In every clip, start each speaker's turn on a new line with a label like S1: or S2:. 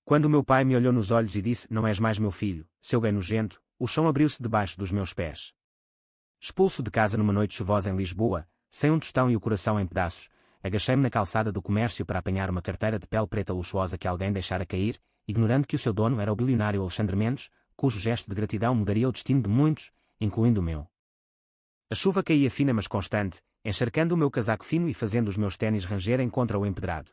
S1: Quando meu pai me olhou nos olhos e disse: "Não és mais meu filho, seu gay nojento", o chão abriu-se debaixo dos meus pés. Expulso de casa numa noite chuvosa em Lisboa, sem um tostão e o coração em pedaços, agachei-me na calçada do comércio para apanhar uma carteira de pele preta luxuosa que alguém deixara cair, ignorando que o seu dono era o bilionário Alexandre Mendes, cujo gesto de gratidão mudaria o destino de muitos, incluindo o meu. A chuva caía fina mas constante, encharcando o meu casaco fino e fazendo os meus ténis rangerem contra o empedrado.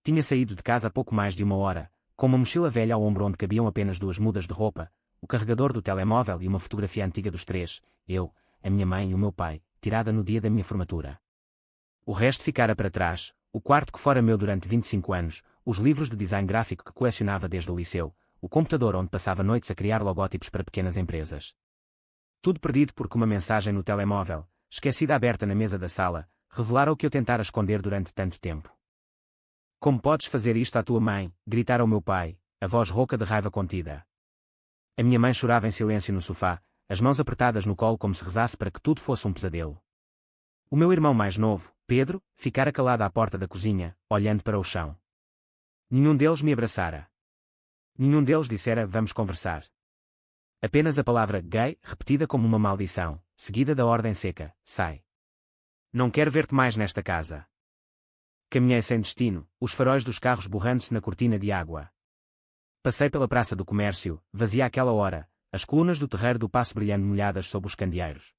S1: Tinha saído de casa há pouco mais de uma hora, com uma mochila velha ao ombro onde cabiam apenas 2 mudas de roupa, o carregador do telemóvel e uma fotografia antiga dos 3, eu, a minha mãe e o meu pai, tirada no dia da minha formatura. O resto ficara para trás, o quarto que fora meu durante 25 anos, os livros de design gráfico que colecionava desde o liceu, o computador onde passava noites a criar logótipos para pequenas empresas. Tudo perdido porque uma mensagem no telemóvel, esquecida aberta na mesa da sala, revelara o que eu tentara esconder durante tanto tempo. "Como podes fazer isto à tua mãe?", gritara o meu pai, a voz rouca de raiva contida. A minha mãe chorava em silêncio no sofá, as mãos apertadas no colo como se rezasse para que tudo fosse um pesadelo. O meu irmão mais novo, Pedro, ficara calado à porta da cozinha, olhando para o chão. Nenhum deles me abraçara. Nenhum deles dissera: "Vamos conversar." Apenas a palavra gay, repetida como uma maldição, seguida da ordem seca: "Sai. Não quero ver-te mais nesta casa." Caminhei sem destino, os faróis dos carros borrando-se na cortina de água. Passei pela Praça do Comércio, vazia àquela hora, as colunas do terreiro do Paço brilhando molhadas sob os candeeiros.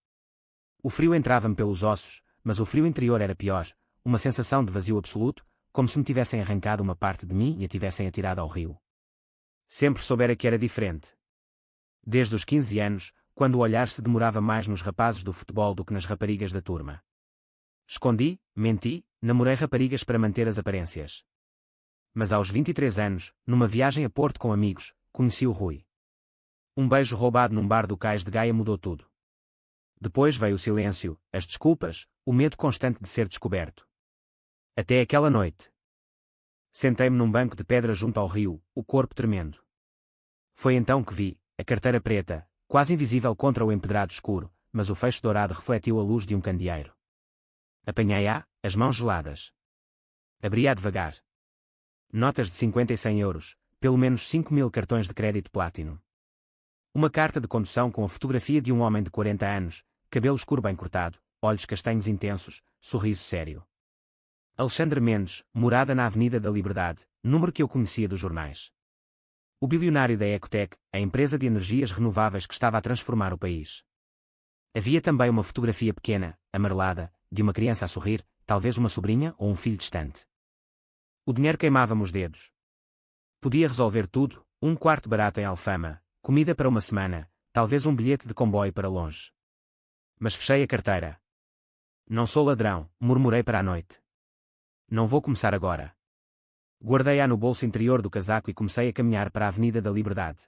S1: O frio entrava-me pelos ossos, mas o frio interior era pior, uma sensação de vazio absoluto, como se me tivessem arrancado uma parte de mim e a tivessem atirado ao rio. Sempre soubera que era diferente. Desde os 15 anos, quando o olhar se demorava mais nos rapazes do futebol do que nas raparigas da turma. Escondi, menti, namorei raparigas para manter as aparências. Mas aos 23 anos, numa viagem a Porto com amigos, conheci o Rui. Um beijo roubado num bar do Cais de Gaia mudou tudo. Depois veio o silêncio, as desculpas, o medo constante de ser descoberto. Até aquela noite. Sentei-me num banco de pedra junto ao rio, o corpo tremendo. Foi então que vi a carteira preta, quase invisível contra o empedrado escuro, mas o fecho dourado refletiu a luz de um candeeiro. Apanhei-a, as mãos geladas. Abri-a devagar. Notas de 50 e 100 euros, pelo menos 5.000 cartões de crédito Platinum. Uma carta de condução com a fotografia de um homem de 40 anos, cabelo escuro bem cortado, olhos castanhos intensos, sorriso sério. Alexandre Mendes, morada na Avenida da Liberdade, número que eu conhecia dos jornais. O bilionário da Ecotec, a empresa de energias renováveis que estava a transformar o país. Havia também uma fotografia pequena, amarelada, de uma criança a sorrir, talvez uma sobrinha ou um filho distante. O dinheiro queimava-me os dedos. Podia resolver tudo, um quarto barato em Alfama, comida para uma semana, talvez um bilhete de comboio para longe. Mas fechei a carteira. "Não sou ladrão", murmurei para a noite. "Não vou começar agora." Guardei-a no bolso interior do casaco e comecei a caminhar para a Avenida da Liberdade.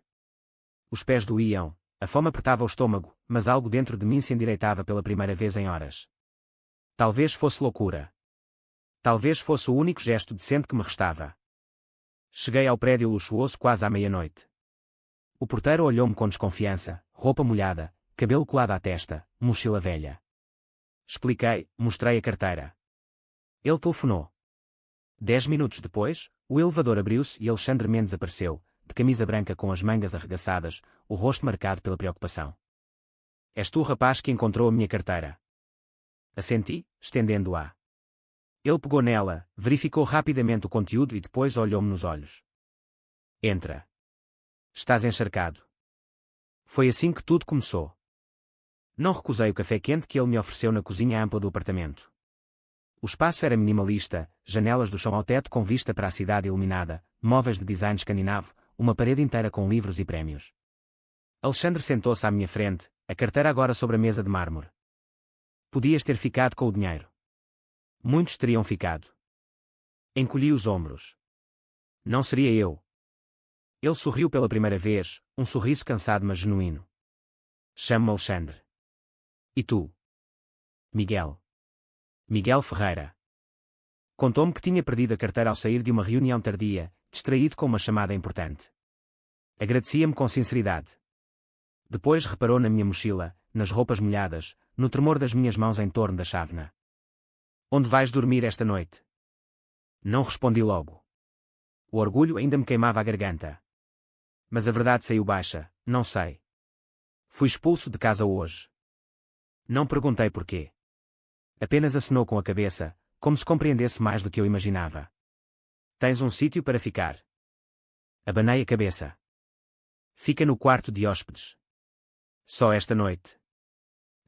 S1: Os pés doíam, a fome apertava o estômago, mas algo dentro de mim se endireitava pela primeira vez em horas. Talvez fosse loucura. Talvez fosse o único gesto decente que me restava. Cheguei ao prédio luxuoso quase à meia-noite. O porteiro olhou-me com desconfiança, roupa molhada, cabelo colado à testa, mochila velha. Expliquei, mostrei a carteira. Ele telefonou. 10 minutos depois, o elevador abriu-se e Alexandre Mendes apareceu, de camisa branca com as mangas arregaçadas, o rosto marcado pela preocupação. "És tu o rapaz que encontrou a minha carteira?" Assenti, estendendo-a. Ele pegou nela, verificou rapidamente o conteúdo e depois olhou-me nos olhos. "Entra. Estás encharcado." Foi assim que tudo começou. Não recusei o café quente que ele me ofereceu na cozinha ampla do apartamento. O espaço era minimalista, janelas do chão ao teto com vista para a cidade iluminada, móveis de design escandinavo, uma parede inteira com livros e prémios. Alexandre sentou-se à minha frente, a carteira agora sobre a mesa de mármore. "Podias ter ficado com o dinheiro." Muitos teriam ficado. Encolhi os ombros. Não seria eu. Ele sorriu pela primeira vez, um sorriso cansado mas genuíno. "Chamo-me Alexandre." "E tu?" "Miguel. Miguel Ferreira." Contou-me que tinha perdido a carteira ao sair de uma reunião tardia, distraído com uma chamada importante. Agradecia-me com sinceridade. Depois reparou na minha mochila, nas roupas molhadas, no tremor das minhas mãos em torno da chávena. "Onde vais dormir esta noite?" Não respondi logo. O orgulho ainda me queimava a garganta. Mas a verdade saiu baixa, não sei. Fui expulso de casa hoje. Não perguntei porquê. Apenas acenou com a cabeça, como se compreendesse mais do que eu imaginava. Tens um sítio para ficar? Abanei a cabeça. Fica no quarto de hóspedes. Só esta noite.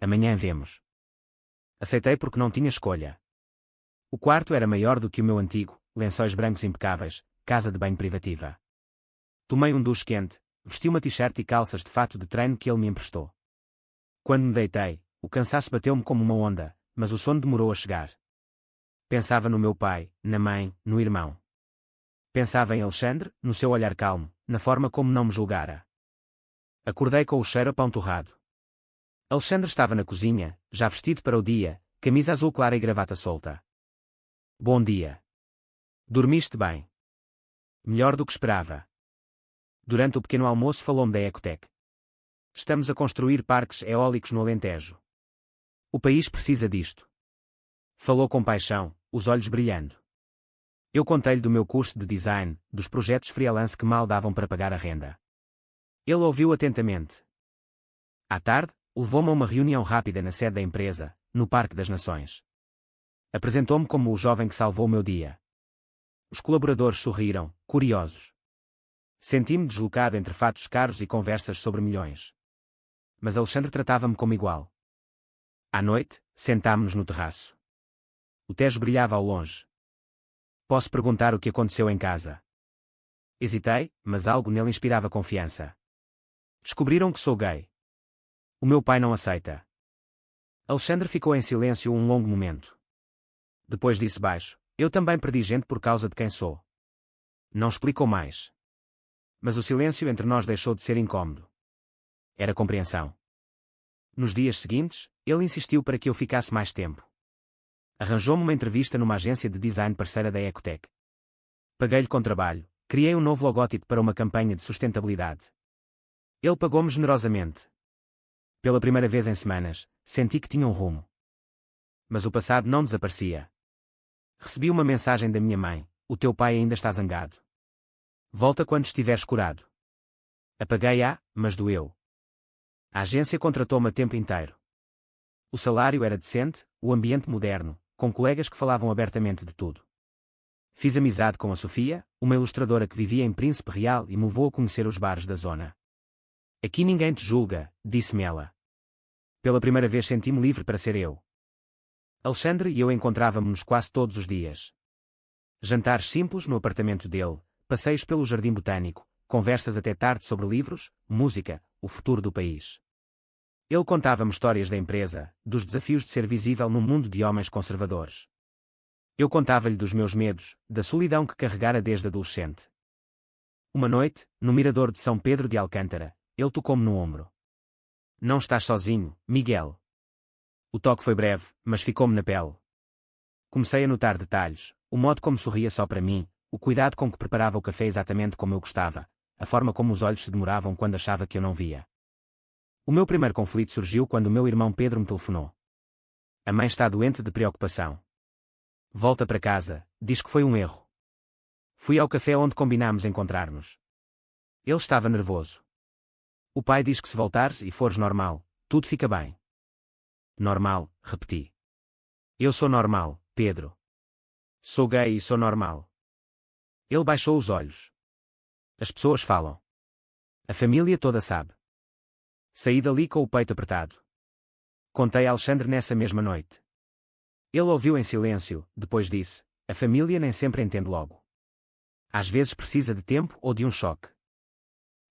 S1: Amanhã vemos. Aceitei porque não tinha escolha. O quarto era maior do que o meu antigo, lençóis brancos impecáveis, casa de banho privativa. Tomei um duche quente, vesti uma t-shirt e calças de fato de treino que ele me emprestou. Quando me deitei, o cansaço bateu-me como uma onda, mas o sono demorou a chegar. Pensava no meu pai, na mãe, no irmão. Pensava em Alexandre, no seu olhar calmo, na forma como não me julgara. Acordei com o cheiro a pão torrado. Alexandre estava na cozinha, já vestido para o dia, camisa azul clara e gravata solta. Bom dia. Dormiste bem? Melhor do que esperava. Durante o pequeno almoço falou-me da Ecotec. Estamos a construir parques eólicos no Alentejo. O país precisa disto. Falou com paixão, os olhos brilhando. Eu contei-lhe do meu curso de design, dos projetos freelance que mal davam para pagar a renda. Ele ouviu atentamente. À tarde, levou-me a uma reunião rápida na sede da empresa, no Parque das Nações. Apresentou-me como o jovem que salvou o meu dia. Os colaboradores sorriram, curiosos. Senti-me deslocado entre fatos caros e conversas sobre milhões. Mas Alexandre tratava-me como igual. À noite, sentámo-nos no terraço. O Tejo brilhava ao longe. Posso perguntar o que aconteceu em casa? Hesitei, mas algo nele inspirava confiança. Descobriram que sou gay. O meu pai não aceita. Alexandre ficou em silêncio um longo momento. Depois disse baixo, eu também perdi gente por causa de quem sou. Não explicou mais. Mas o silêncio entre nós deixou de ser incômodo. Era compreensão. Nos dias seguintes, ele insistiu para que eu ficasse mais tempo. Arranjou-me uma entrevista numa agência de design parceira da Ecotec. Paguei-lhe com trabalho, criei um novo logótipo para uma campanha de sustentabilidade. Ele pagou-me generosamente. Pela primeira vez em semanas, senti que tinha um rumo. Mas o passado não desaparecia. Recebi uma mensagem da minha mãe, o teu pai ainda está zangado. Volta quando estiveres curado. Apaguei-a, mas doeu. A agência contratou-me a tempo inteiro. O salário era decente, o ambiente moderno, com colegas que falavam abertamente de tudo. Fiz amizade com a Sofia, uma ilustradora que vivia em Príncipe Real e me levou a conhecer os bares da zona. Aqui ninguém te julga, disse-me ela. Pela primeira vez senti-me livre para ser eu. Alexandre e eu encontrávamos-nos quase todos os dias. Jantares simples no apartamento dele, passeios pelo jardim botânico, conversas até tarde sobre livros, música, o futuro do país. Ele contava-me histórias da empresa, dos desafios de ser visível num mundo de homens conservadores. Eu contava-lhe dos meus medos, da solidão que carregara desde adolescente. Uma noite, no mirador de São Pedro de Alcântara, ele tocou-me no ombro. Não estás sozinho, Miguel. O toque foi breve, mas ficou-me na pele. Comecei a notar detalhes, o modo como sorria só para mim, o cuidado com que preparava o café exatamente como eu gostava, a forma como os olhos se demoravam quando achava que eu não via. O meu primeiro conflito surgiu quando o meu irmão Pedro me telefonou. A mãe está doente de preocupação. Volta para casa, diz que foi um erro. Fui ao café onde combinámos encontrar-nos. Ele estava nervoso. O pai diz que se voltares e fores normal, tudo fica bem. Normal, repeti. Eu sou normal, Pedro. Sou gay e sou normal. Ele baixou os olhos. As pessoas falam. A família toda sabe. Saí dali com o peito apertado. Contei a Alexandre nessa mesma noite. Ele ouviu em silêncio, depois disse, a família nem sempre entende logo. Às vezes precisa de tempo ou de um choque.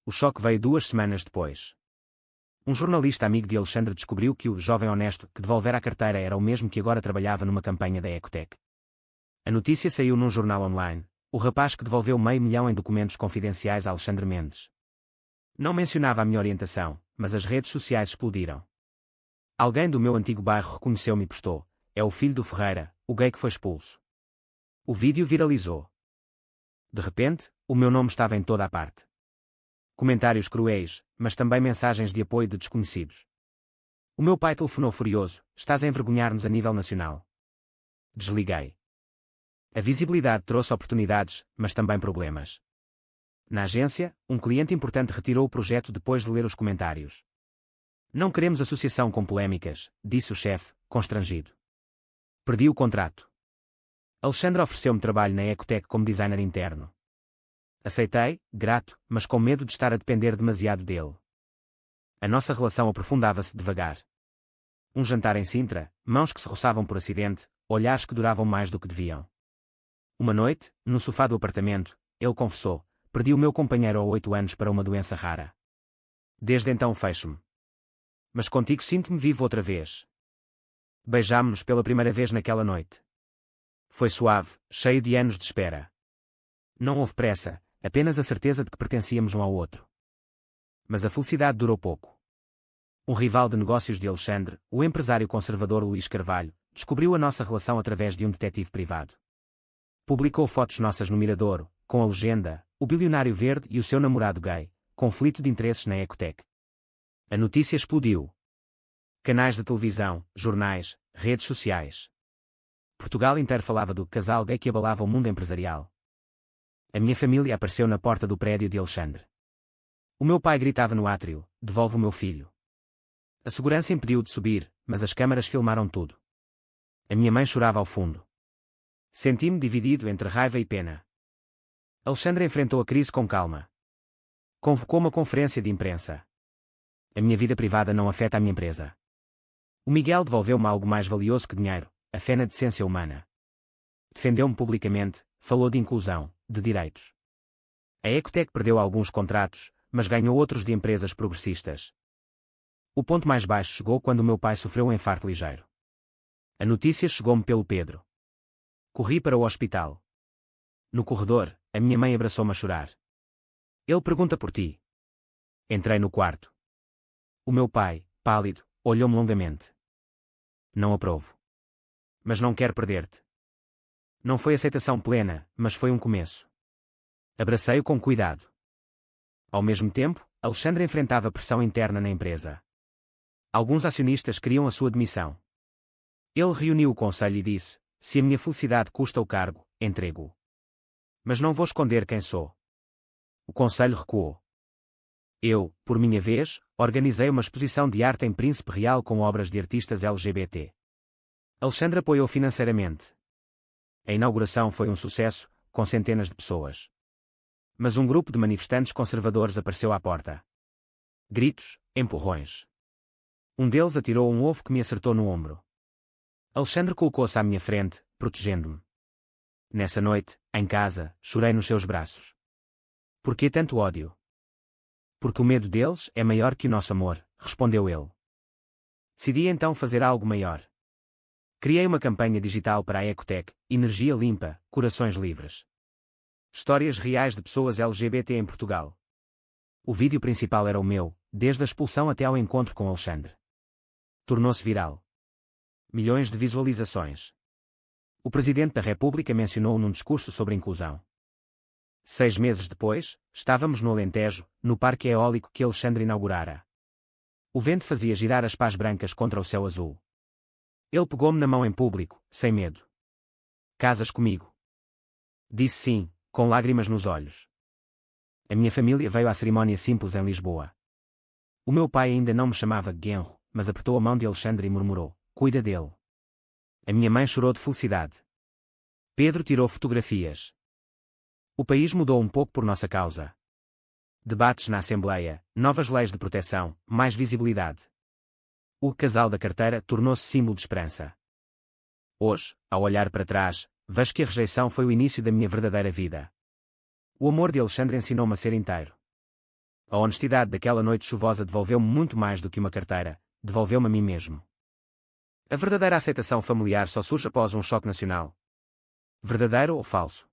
S1: O choque veio 2 semanas depois. Um jornalista amigo de Alexandre descobriu que o jovem honesto que devolvera a carteira era o mesmo que agora trabalhava numa campanha da Ecotec. A notícia saiu num jornal online, o rapaz que devolveu $500.000 em documentos confidenciais a Alexandre Mendes. Não mencionava a minha orientação, mas as redes sociais explodiram. Alguém do meu antigo bairro reconheceu-me e postou, é o filho do Ferreira, o gay que foi expulso. O vídeo viralizou. De repente, o meu nome estava em toda a parte. Comentários cruéis, mas também mensagens de apoio de desconhecidos. O meu pai telefonou furioso, estás a envergonhar-nos a nível nacional. Desliguei. A visibilidade trouxe oportunidades, mas também problemas. Na agência, um cliente importante retirou o projeto depois de ler os comentários. Não queremos associação com polêmicas, disse o chefe, constrangido. Perdi o contrato. Alexandre ofereceu-me trabalho na Ecotec como designer interno. Aceitei, grato, mas com medo de estar a depender demasiado dele. A nossa relação aprofundava-se devagar. Um jantar em Sintra, mãos que se roçavam por acidente, olhares que duravam mais do que deviam. Uma noite, no sofá do apartamento, ele confessou: perdi o meu companheiro há 8 anos para uma doença rara. Desde então fecho-me. Mas contigo sinto-me vivo outra vez. Beijámo-nos pela primeira vez naquela noite. Foi suave, cheio de anos de espera. Não houve pressa, apenas a certeza de que pertencíamos um ao outro. Mas a felicidade durou pouco. Um rival de negócios de Alexandre, o empresário conservador Luís Carvalho, descobriu a nossa relação através de um detetive privado. Publicou fotos nossas no Miradouro, com a legenda: o bilionário verde e o seu namorado gay, conflito de interesses na Ecotec. A notícia explodiu. Canais de televisão, jornais, redes sociais. Portugal inteiro falava do casal gay que abalava o mundo empresarial. A minha família apareceu na porta do prédio de Alexandre. O meu pai gritava no átrio: devolve o meu filho. A segurança impediu de subir, mas as câmaras filmaram tudo. A minha mãe chorava ao fundo. Senti-me dividido entre raiva e pena. Alexandre enfrentou a crise com calma. Convocou uma conferência de imprensa. A minha vida privada não afeta a minha empresa. O Miguel devolveu-me algo mais valioso que dinheiro: a fé na decência humana. Defendeu-me publicamente, falou de inclusão, de direitos. A Ecotec perdeu alguns contratos, mas ganhou outros de empresas progressistas. O ponto mais baixo chegou quando o meu pai sofreu um infarto ligeiro. A notícia chegou-me pelo Pedro. Corri para o hospital. No corredor, a minha mãe abraçou-me a chorar. Ele pergunta por ti. Entrei no quarto. O meu pai, pálido, olhou-me longamente. Não aprovo. Mas não quero perder-te. Não foi aceitação plena, mas foi um começo. Abracei-o com cuidado. Ao mesmo tempo, Alexandre enfrentava pressão interna na empresa. Alguns acionistas queriam a sua demissão. Ele reuniu o conselho e disse: se a minha felicidade custa o cargo, entrego-o. Mas não vou esconder quem sou. O conselho recuou. Eu, por minha vez, organizei uma exposição de arte em Príncipe Real com obras de artistas LGBT. Alexandre apoiou financeiramente. A inauguração foi um sucesso, com centenas de pessoas. Mas um grupo de manifestantes conservadores apareceu à porta. Gritos, empurrões. Um deles atirou um ovo que me acertou no ombro. Alexandre colocou-se à minha frente, protegendo-me. Nessa noite, em casa, chorei nos seus braços. Por que tanto ódio? Porque o medo deles é maior que o nosso amor, respondeu ele. Decidi então fazer algo maior. Criei uma campanha digital para a Ecotec: energia limpa, corações livres. Histórias reais de pessoas LGBT em Portugal. O vídeo principal era o meu, desde a expulsão até ao encontro com Alexandre. Tornou-se viral. Milhões de visualizações. O Presidente da República mencionou-o num discurso sobre inclusão. 6 meses depois, estávamos no Alentejo, no parque eólico que Alexandre inaugurara. O vento fazia girar as pás brancas contra o céu azul. Ele pegou-me na mão em público, sem medo. Casas comigo? Disse sim, com lágrimas nos olhos. A minha família veio à cerimónia simples em Lisboa. O meu pai ainda não me chamava Genro, mas apertou a mão de Alexandre e murmurou: cuida dele. A minha mãe chorou de felicidade. Pedro tirou fotografias. O país mudou um pouco por nossa causa. Debates na Assembleia, novas leis de proteção, mais visibilidade. O casal da carteira tornou-se símbolo de esperança. Hoje, ao olhar para trás, vejo que a rejeição foi o início da minha verdadeira vida. O amor de Alexandre ensinou-me a ser inteiro. A honestidade daquela noite chuvosa devolveu-me muito mais do que uma carteira, devolveu-me a mim mesmo. A verdadeira aceitação familiar só surge após um choque nacional. Verdadeiro ou falso?